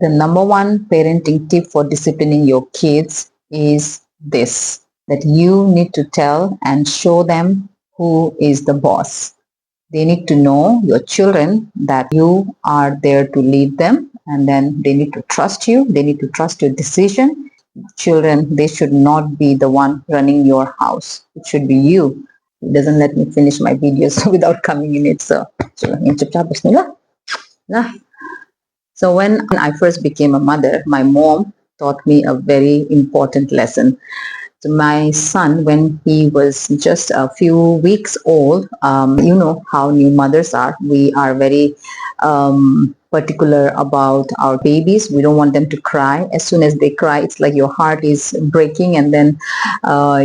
The number one parenting tip for disciplining your kids is this, that you need to tell and show them who is the boss. They need to know, your children, that you are there to lead them, and then they need to trust you. They need to trust your decision. Children, they should not be the one running your house. It should be you. It doesn't let me finish my videos without coming in it. So, so when I first became a mother, my mom taught me a very important lesson. So my son, when he was just a few weeks old, you know how new mothers are. We are very particular about our babies. We don't want them to cry. As soon as they cry, it's like your heart is breaking, and then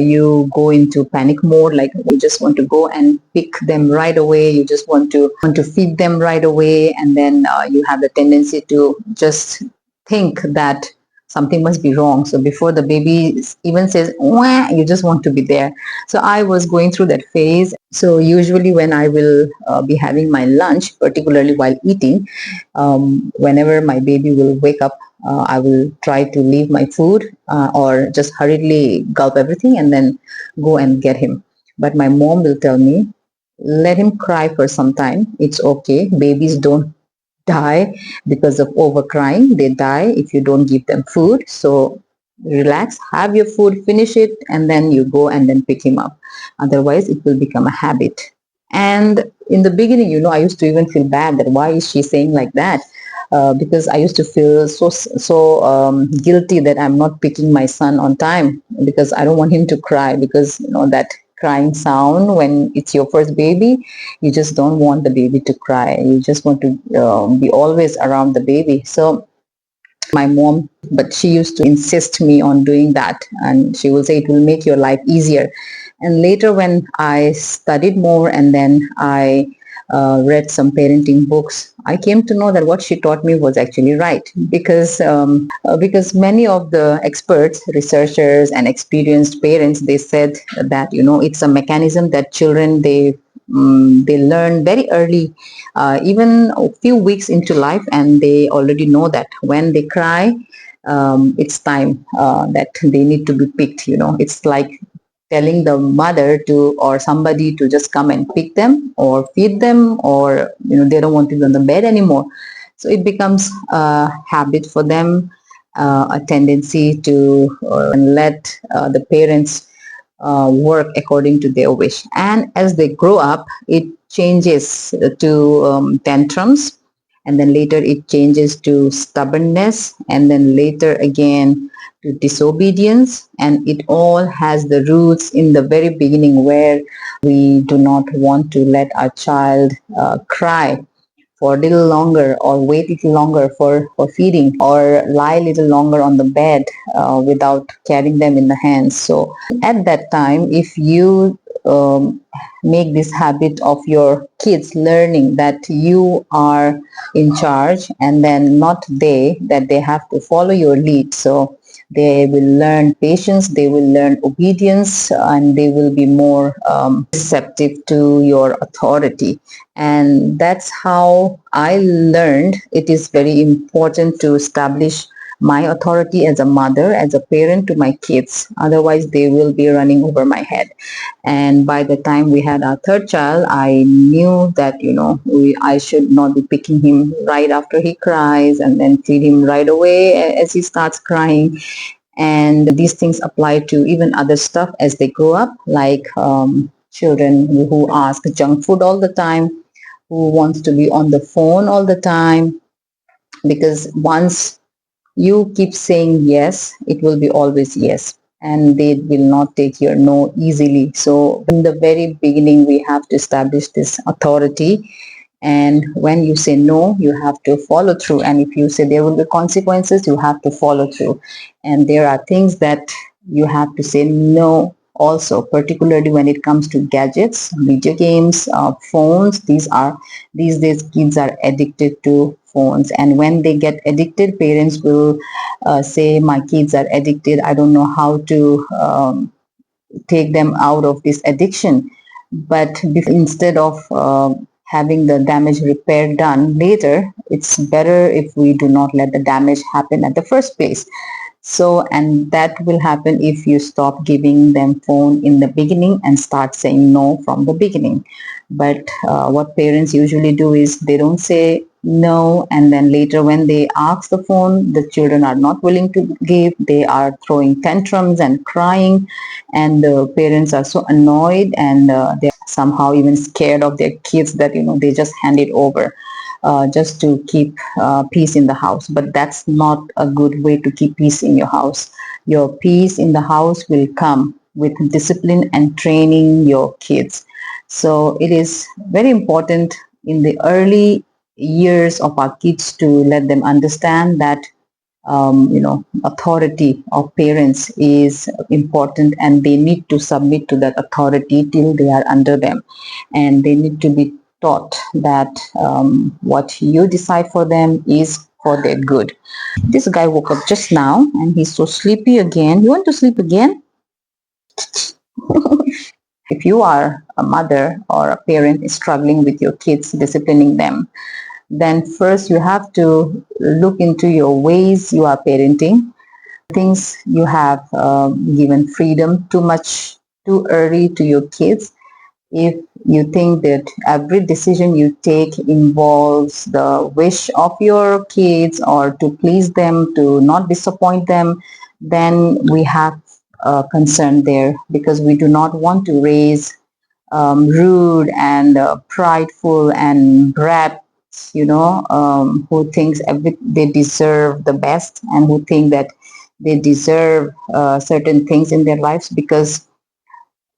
you go into panic mode. Like you just want to go and pick them right away. You just want to feed them right away, and then you have the tendency to just think that something must be wrong. So before the baby even says, wah, you just want to be there. So I was going through that phase. So usually when I will be having my lunch, particularly while eating, whenever my baby will wake up, I will try to leave my food or just hurriedly gulp everything and then go and get him. But my mom will tell me, let him cry for some time. It's okay. Babies don't die because of overcrying. They die if you don't give them food. So relax, have your food, finish it, and then you go and then pick him up. Otherwise, it will become a habit. And in the beginning, I used to even feel bad that why is she saying like that? Because I used to feel so guilty that I'm not picking my son on time because I don't want him to cry, because that crying sound when it's your first baby, you just don't want the baby to cry. You just want to be always around the baby. So my mom, but she used to insist me on doing that, and she will say it will make your life easier. And later when I studied more and then I read some parenting books, I came to know that what she taught me was actually right, because many of the experts, researchers and experienced parents, they said that it's a mechanism that children, they learn very early, even a few weeks into life, and they already know that when they cry, it's time that they need to be picked. It's like telling the mother to or somebody to just come and pick them or feed them, or they don't want to be on the bed anymore. So it becomes a habit for them, a tendency to let the parents work according to their wish. And as they grow up, it changes to tantrums, and then later it changes to stubbornness, and then later again to disobedience. And it all has the roots in the very beginning, where we do not want to let our child cry for a little longer, or wait a little longer for feeding, or lie a little longer on the bed without carrying them in the hands. So at that time, if you make this habit of your kids learning that you are in charge and then not they, that they have to follow your lead, so they will learn patience, they will learn obedience, and they will be more receptive to your authority. And that's how I learned it is very important to establish my authority as a mother, as a parent to my kids. Otherwise, they will be running over my head. And by the time we had our third child, I knew that, I should not be picking him right after he cries and then feed him right away as he starts crying. And these things apply to even other stuff as they grow up, like children who ask junk food all the time, who wants to be on the phone all the time, because once you keep saying yes, it will be always yes, and they will not take your no easily. So in the very beginning, we have to establish this authority, and when you say no, you have to follow through. And if you say there will be consequences, you have to follow through. And there are things that you have to say no also, particularly when it comes to gadgets, video games, phones. These days kids are addicted to phones, and when they get addicted, parents will say, my kids are addicted, I don't know how to take them out of this addiction. But instead of having the damage repair done later, it's better if we do not let the damage happen at the first place. So, and that will happen if you stop giving them phone in the beginning and start saying no from the beginning. But what parents usually do is they don't say no, and then later when they ask the phone, the children are not willing to give. They are throwing tantrums and crying, and the parents are so annoyed, and they're somehow even scared of their kids that they just hand it over just to keep peace in the house. But that's not a good way to keep peace in your house. Your peace in the house will come with discipline and training your kids. So it is very important in the early years of our kids to let them understand that authority of parents is important, and they need to submit to that authority till they are under them, and they need to be taught that what you decide for them is for their good. This guy woke up just now and he's so sleepy again. You want to sleep again? If you are a mother or a parent struggling with your kids, disciplining them, then first you have to look into your ways you are parenting, things you have given freedom too much too early to your kids. If you think that every decision you take involves the wish of your kids or to please them, to not disappoint them, then we have a concern there, because we do not want to raise rude and prideful and brats, who thinks they deserve the best, and who think that they deserve certain things in their lives because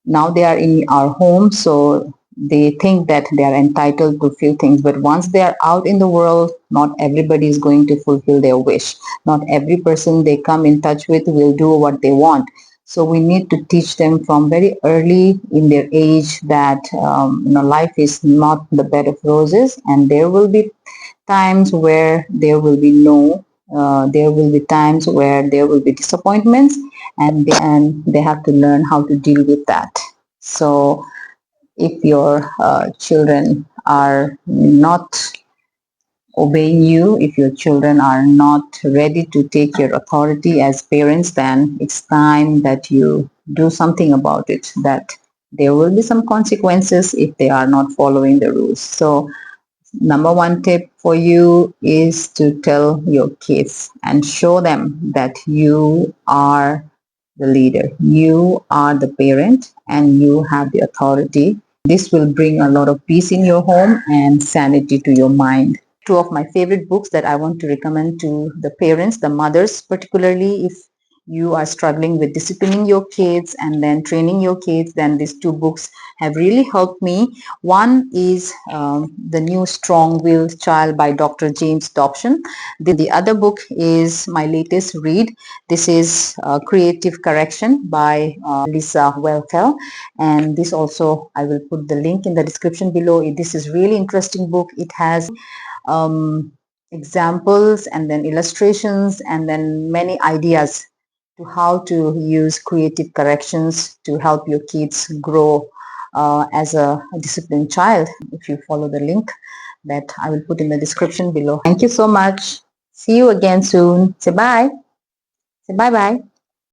now they are in our home, so they think that they are entitled to few things. But once they are out in the world, not everybody is going to fulfill their wish. Not every person they come in touch with will do what they want. So we need to teach them from very early in their age that life is not the bed of roses, and there will be times where there will be no, there will be times where there will be disappointments, and they have to learn how to deal with that. So if your children are not obeying you, if your children are not ready to take your authority as parents, then it's time that you do something about it, that there will be some consequences if they are not following the rules. So number one tip for you is to tell your kids and show them that you are the leader, you are the parent, and you have the authority. This will bring a lot of peace in your home and sanity to your mind. Two of my favorite books that I want to recommend to the parents, the mothers, particularly if you are struggling with disciplining your kids and then training your kids, then these two books have really helped me. One is The New Strong-Willed Child by Dr. James Dobson. The other book is my latest read. This is Creative Correction by Lisa Welchel, and this also I will put the link in the description below. This is really interesting book. It has examples and then illustrations and then many ideas to how to use creative corrections to help your kids grow as a disciplined child, if you follow the link that I will put in the description below. Thank you so much. See you again soon. Say bye. Say bye bye.